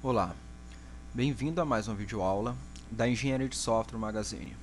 Olá, bem-vindo a mais uma videoaula da Engenharia de Software Magazine.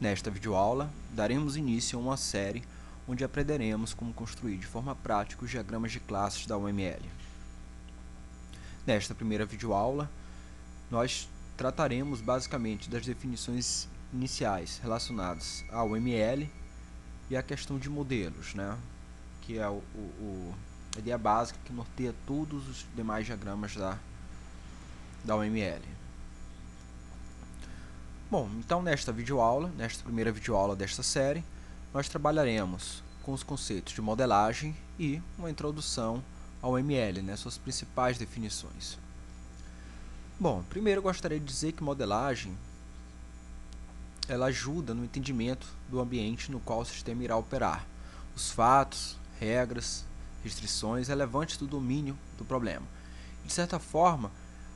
Nesta videoaula, daremos início a uma série onde aprenderemos como construir de forma prática os diagramas de classes da UML. Nesta primeira videoaula, nós trataremos basicamente das definições iniciais relacionadas à UML e à questão de modelos, que é a ideia básica que norteia todos os demais diagramas da UML. Bom, então nesta primeira videoaula desta série, nós trabalharemos com os conceitos de modelagem e uma introdução ao ML, suas principais definições. Bom, primeiro eu gostaria de dizer que modelagem ela ajuda no entendimento do ambiente no qual o sistema irá operar, os fatos, regras, restrições relevantes do domínio do problema. De certa forma,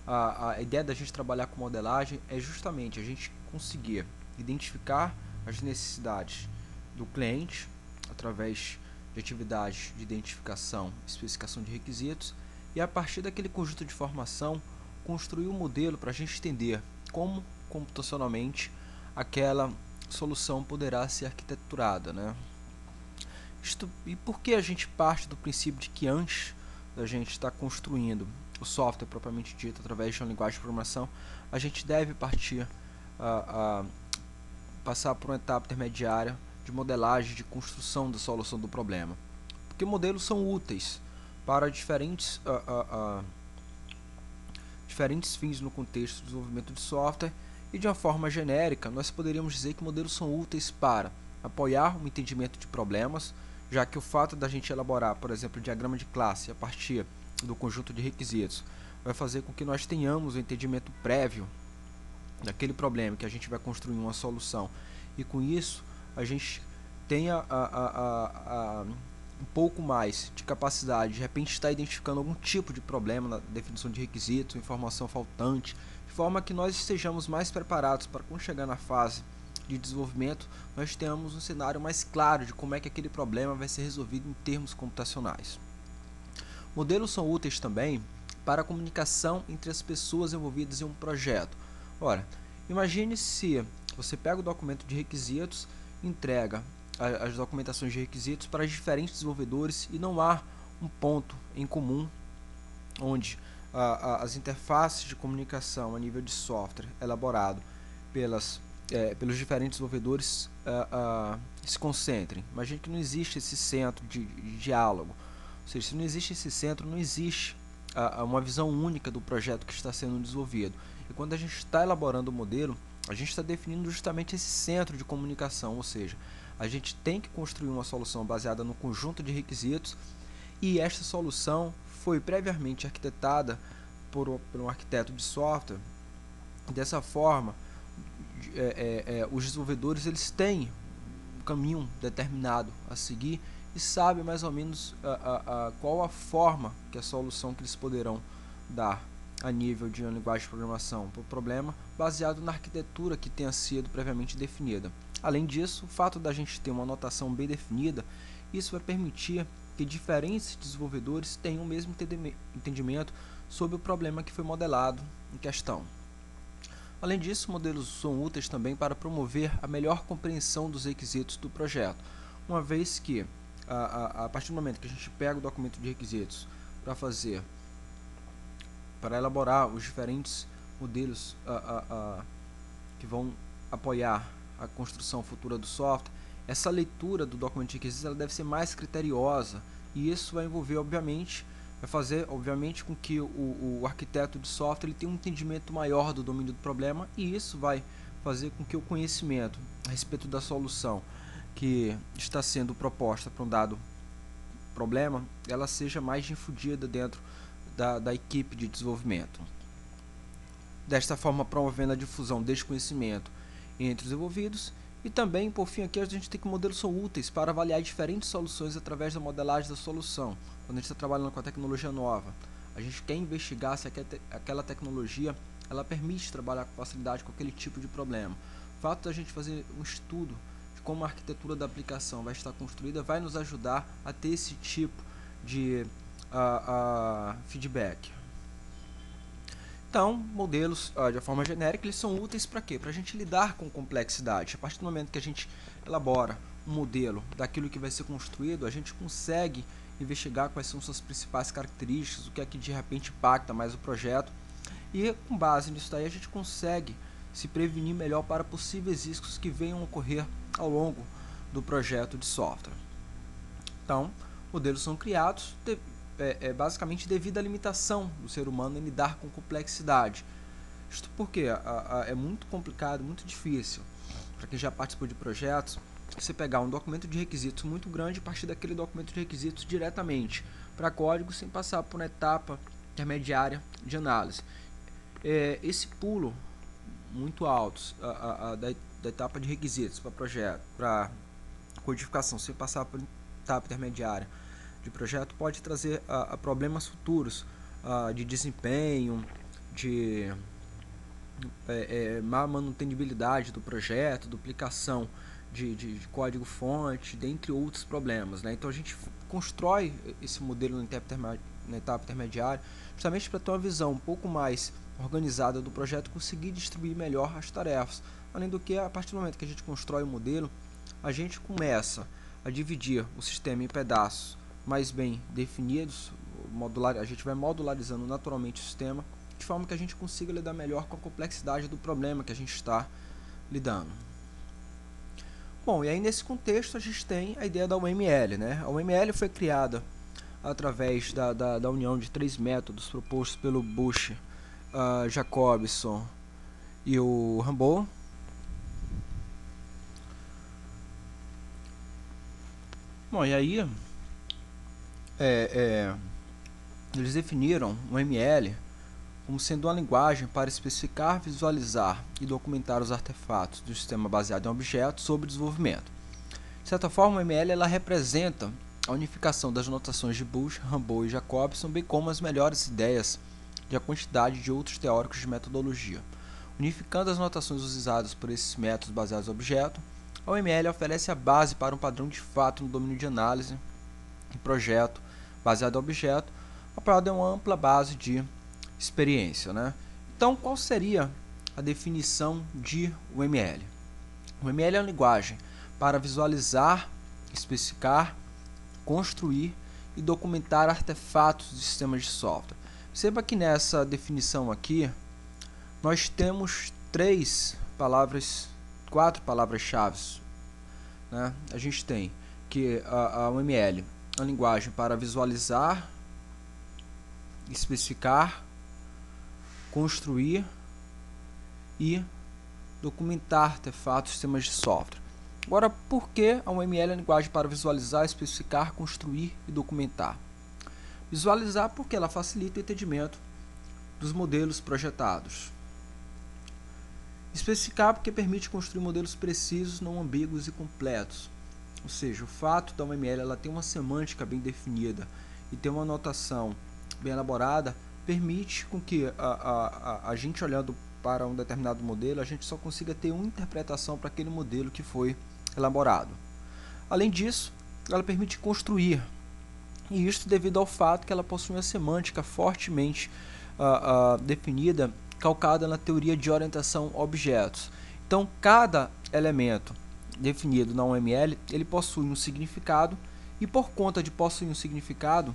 a ideia da gente trabalhar com modelagem é justamente a gente conseguir identificar as necessidades do cliente através de atividades de identificação e especificação de requisitos e a partir daquele conjunto de informação construir um modelo para a gente entender como computacionalmente aquela solução poderá ser arquiteturada, E por que a gente parte do princípio de que antes da gente estar construindo o software propriamente dito através de uma linguagem de programação, a gente deve partir a passar por uma etapa intermediária de modelagem, de construção da solução do problema. Porque modelos são úteis para diferentes fins no contexto do desenvolvimento de software e de uma forma genérica, nós poderíamos dizer que modelos são úteis para apoiar o entendimento de problemas, já que o fato da gente elaborar, por exemplo, um diagrama de classe a partir do conjunto de requisitos vai fazer com que nós tenhamos um entendimento prévio daquele problema que a gente vai construir uma solução e com isso a gente tenha um pouco mais de capacidade de repente estar identificando algum tipo de problema na definição de requisitos, informação faltante, de forma que nós estejamos mais preparados para quando chegar na fase de desenvolvimento nós tenhamos um cenário mais claro de como é que aquele problema vai ser resolvido em termos computacionais. Modelos são úteis também para a comunicação entre as pessoas envolvidas em um projeto. Ora, imagine se você pega o documento de requisitos, entrega as documentações de requisitos para diferentes desenvolvedores e não há um ponto em comum onde as interfaces de comunicação a nível de software elaborado pelos diferentes desenvolvedores se concentrem. Imagine que não existe esse centro de diálogo. Ou seja, se não existe esse centro, não existe uma visão única do projeto que está sendo desenvolvido. E quando a gente está elaborando o modelo, a gente está definindo justamente esse centro de comunicação, ou seja, a gente tem que construir uma solução baseada no conjunto de requisitos e esta solução foi previamente arquitetada por um arquiteto de software. Dessa forma, os desenvolvedores eles têm um caminho determinado a seguir e sabem mais ou menos qual a forma que a solução que eles poderão dar a nível de uma linguagem de programação para o problema, baseado na arquitetura que tenha sido previamente definida. Além disso, o fato da gente ter uma notação bem definida, isso vai permitir que diferentes desenvolvedores tenham o mesmo entendimento sobre o problema que foi modelado em questão. Além disso, modelos são úteis também para promover a melhor compreensão dos requisitos do projeto, uma vez que a partir do momento que a gente pega o documento de requisitos para elaborar os diferentes modelos que vão apoiar a construção futura do software, essa leitura do documento de requisitos ela deve ser mais criteriosa e isso vai envolver, vai fazer com que o arquiteto de software ele tenha um entendimento maior do domínio do problema e isso vai fazer com que o conhecimento a respeito da solução que está sendo proposta para um dado problema, ela seja mais difundida dentro da equipe de desenvolvimento. Desta forma, promovendo a difusão deste conhecimento entre os envolvidos e também, por fim, aqui a gente tem que modelos são úteis para avaliar diferentes soluções através da modelagem da solução. Quando a gente está trabalhando com a tecnologia nova, a gente quer investigar se aquela tecnologia ela permite trabalhar com facilidade com aquele tipo de problema. O fato da gente fazer um estudo de como a arquitetura da aplicação vai estar construída vai nos ajudar a ter esse tipo de feedback. Então, modelos, de forma genérica, eles são úteis para quê? Para a gente lidar com complexidade. A partir do momento que a gente elabora um modelo daquilo que vai ser construído, a gente consegue investigar quais são suas principais características, o que é que de repente impacta mais o projeto, e com base nisso daí a gente consegue se prevenir melhor para possíveis riscos que venham a ocorrer ao longo do projeto de software. Então, modelos são criados basicamente devido à limitação do ser humano em lidar com complexidade. Isto porque é muito complicado, muito difícil, para quem já participou de projetos, você pegar um documento de requisitos muito grande e partir daquele documento de requisitos diretamente para código sem passar por uma etapa intermediária de análise. Esse pulo muito alto da etapa de requisitos para projeto, para codificação, sem passar por etapa intermediária de projeto, pode trazer problemas futuros de desempenho, de má manutenibilidade do projeto, duplicação de código-fonte, dentre outros problemas, né? Então a gente constrói esse modelo na etapa intermediária justamente para ter uma visão um pouco mais organizada do projeto, conseguir distribuir melhor as tarefas. Além do que, a partir do momento que a gente constrói o modelo, a gente começa a dividir o sistema em pedaços mais bem definidos, a gente vai modularizando naturalmente o sistema, de forma que a gente consiga lidar melhor com a complexidade do problema que a gente está lidando. Bom, e aí nesse contexto a gente tem a ideia da UML, né? A UML foi criada através da união de 3 métodos propostos pelo Bush, Jacobson e o Rambo. Bom, e aí eles definiram o ML como sendo uma linguagem para especificar, visualizar e documentar os artefatos do sistema baseado em objetos sob desenvolvimento. De certa forma, o ML ela representa a unificação das notações de Bush, Rambo e Jacobson, bem como as melhores ideias de a quantidade de outros teóricos de metodologia. Unificando as notações usadas por esses métodos baseados em objeto, a UML oferece a base para um padrão de fato no domínio de análise e projeto baseado em objeto, apoiado em uma ampla base de experiência, né? Então, qual seria a definição de UML? O UML é uma linguagem para visualizar, especificar, construir e documentar artefatos de sistemas de software. Perceba que nessa definição aqui, nós temos 4 palavras-chave, né? A gente tem que a UML é uma linguagem para visualizar, especificar, construir e documentar artefatos e sistemas de software. Agora, por que a UML é a linguagem para visualizar, especificar, construir e documentar? Visualizar porque ela facilita o entendimento dos modelos projetados. Especificar porque permite construir modelos precisos, não ambíguos e completos. Ou seja, o fato da UML ela ter uma semântica bem definida e ter uma notação bem elaborada permite com que a gente, olhando para um determinado modelo, a gente só consiga ter uma interpretação para aquele modelo que foi elaborado. Além disso, ela permite construir, e isso devido ao fato que ela possui uma semântica fortemente definida, calcada na teoria de orientação a objetos. Então, cada elemento definido na UML, ele possui um significado, e por conta de possuir um significado,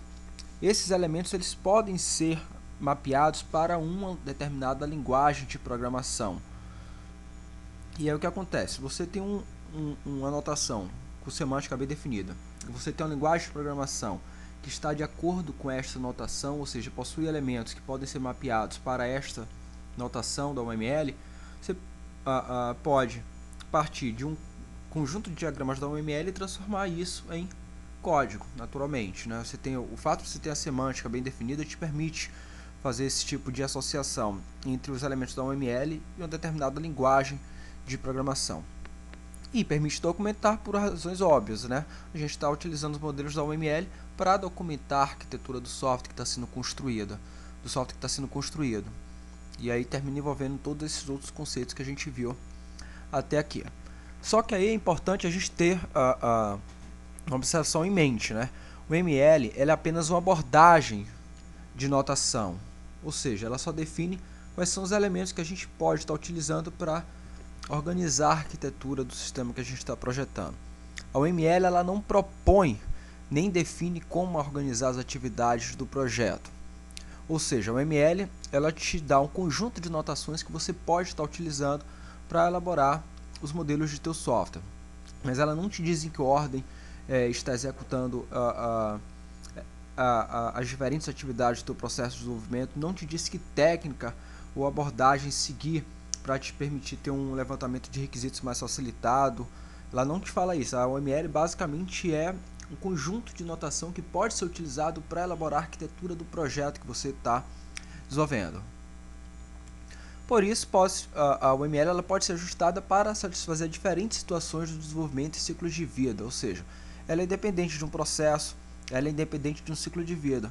esses elementos eles podem ser mapeados para uma determinada linguagem de programação. E aí o que acontece? Você tem uma notação com semântica bem definida, você tem uma linguagem de programação que está de acordo com esta notação, ou seja, possui elementos que podem ser mapeados para esta notação da UML. Você pode partir de um conjunto de diagramas da UML e transformar isso em código, naturalmente, né? O fato de você ter a semântica bem definida te permite fazer esse tipo de associação entre os elementos da UML e uma determinada linguagem de programação. E permite documentar por razões óbvias, né? A gente está utilizando os modelos da UML para documentar a arquitetura do software que está sendo construído, E aí termina envolvendo todos esses outros conceitos que a gente viu até aqui. Só que aí é importante a gente ter uma observação em mente, né? O ML ela é apenas uma abordagem de notação, ou seja, ela só define quais são os elementos que a gente pode estar utilizando para organizar a arquitetura do sistema que a gente está projetando. A OML ela não propõe nem define como organizar as atividades do projeto. Ou seja, a OML ela te dá um conjunto de notações que você pode estar utilizando para elaborar os modelos de teu software. Mas ela não te diz em que ordem está executando as diferentes atividades do teu processo de desenvolvimento, não te diz que técnica ou abordagem seguir para te permitir ter um levantamento de requisitos mais facilitado. Ela não te fala isso. A OML basicamente é um conjunto de notação que pode ser utilizado para elaborar a arquitetura do projeto que você está desenvolvendo. Por isso, a OML ela pode ser ajustada para satisfazer diferentes situações do desenvolvimento e ciclos de vida, ou seja, ela é independente de um processo, ela é independente de um ciclo de vida,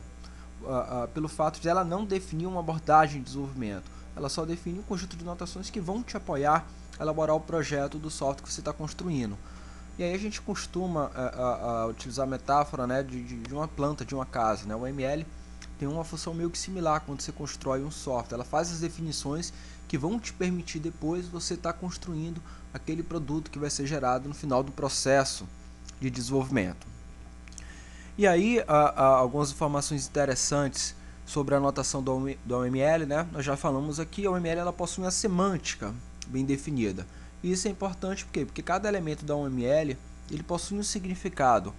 pelo fato de ela não definir uma abordagem de desenvolvimento, ela só define um conjunto de notações que vão te apoiar a elaborar o projeto do software que você está construindo. E aí a gente costuma utilizar a metáfora, né, de uma planta, de uma casa, né? O OML tem uma função meio que similar quando você constrói um software. Ela faz as definições que vão te permitir depois você estar construindo aquele produto que vai ser gerado no final do processo de desenvolvimento. E aí, algumas informações interessantes sobre a notação do OML, né? Nós já falamos aqui, a OML ela possui uma semântica bem definida. E isso é importante porque cada elemento da OML ele possui um significado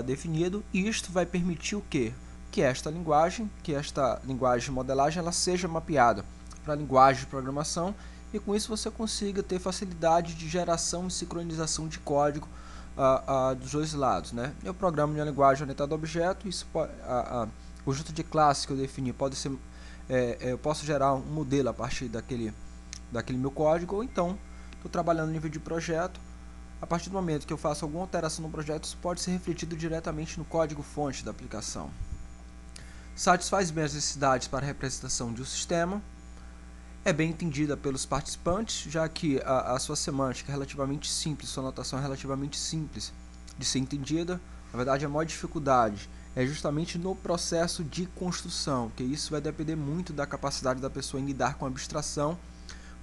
definido, e isto vai permitir o quê? Que esta linguagem de modelagem ela seja mapeada para a linguagem de programação, e com isso você consiga ter facilidade de geração e sincronização de código dos dois lados, né? Eu programo em uma linguagem orientada a objeto, isso o conjunto de classes que eu defini pode ser, eu posso gerar um modelo a partir daquele meu código, ou então estou trabalhando no nível de projeto. A partir do momento que eu faço alguma alteração no projeto, isso pode ser refletido diretamente no código-fonte da aplicação. Satisfaz bem as necessidades para a representação de um sistema. É bem entendida pelos participantes, já que a sua semântica é relativamente simples, sua notação é relativamente simples de ser entendida. Na verdade, a maior dificuldade é justamente no processo de construção, que isso vai depender muito da capacidade da pessoa em lidar com a abstração,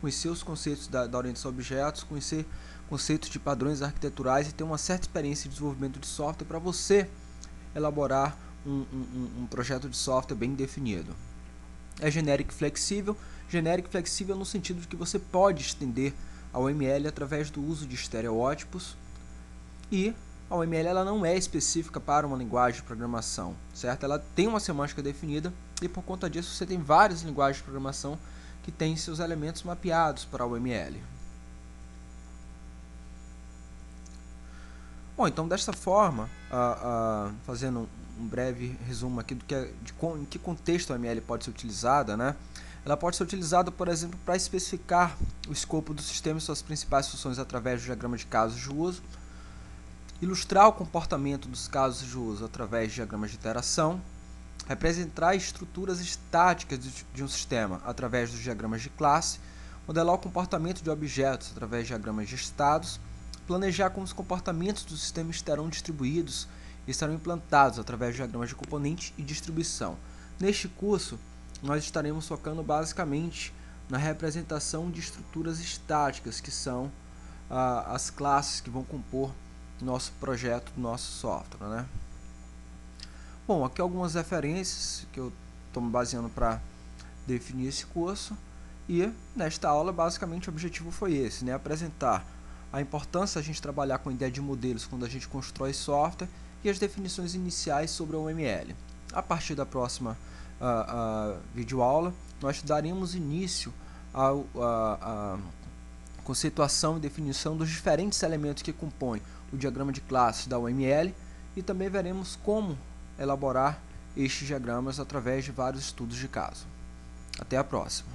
conhecer os conceitos da orientação a objetos, conhecer conceitos de padrões arquiteturais e ter uma certa experiência de desenvolvimento de software para você elaborar um projeto de software bem definido. É genérico e flexível no sentido de que você pode estender a OML através do uso de estereótipos, e a OML ela não é específica para uma linguagem de programação, certo? Ela tem uma semântica definida e por conta disso você tem várias linguagens de programação que têm seus elementos mapeados para a OML. Bom, então desta forma, fazendo um breve resumo aqui em que contexto a OML pode ser utilizada, né? Ela pode ser utilizada, por exemplo, para especificar o escopo do sistema e suas principais funções através do diagrama de casos de uso, ilustrar o comportamento dos casos de uso através de diagramas de iteração, representar estruturas estáticas de um sistema através dos diagramas de classe, modelar o comportamento de objetos através de diagramas de estados, planejar como os comportamentos do sistema estarão distribuídos e estarão implantados através de diagramas de componente e distribuição. Neste curso, nós estaremos focando basicamente na representação de estruturas estáticas, que são as classes que vão compor nosso projeto, nosso software, né? Bom, aqui algumas referências que eu estou me baseando para definir esse curso, e nesta aula basicamente o objetivo foi esse, né? Apresentar a importância da gente trabalhar com a ideia de modelos quando a gente constrói software e as definições iniciais sobre a OML. A partir da próxima videoaula, nós daremos início à conceituação e definição dos diferentes elementos que compõem o diagrama de classes da OML, e também veremos como elaborar estes diagramas através de vários estudos de caso. Até a próxima!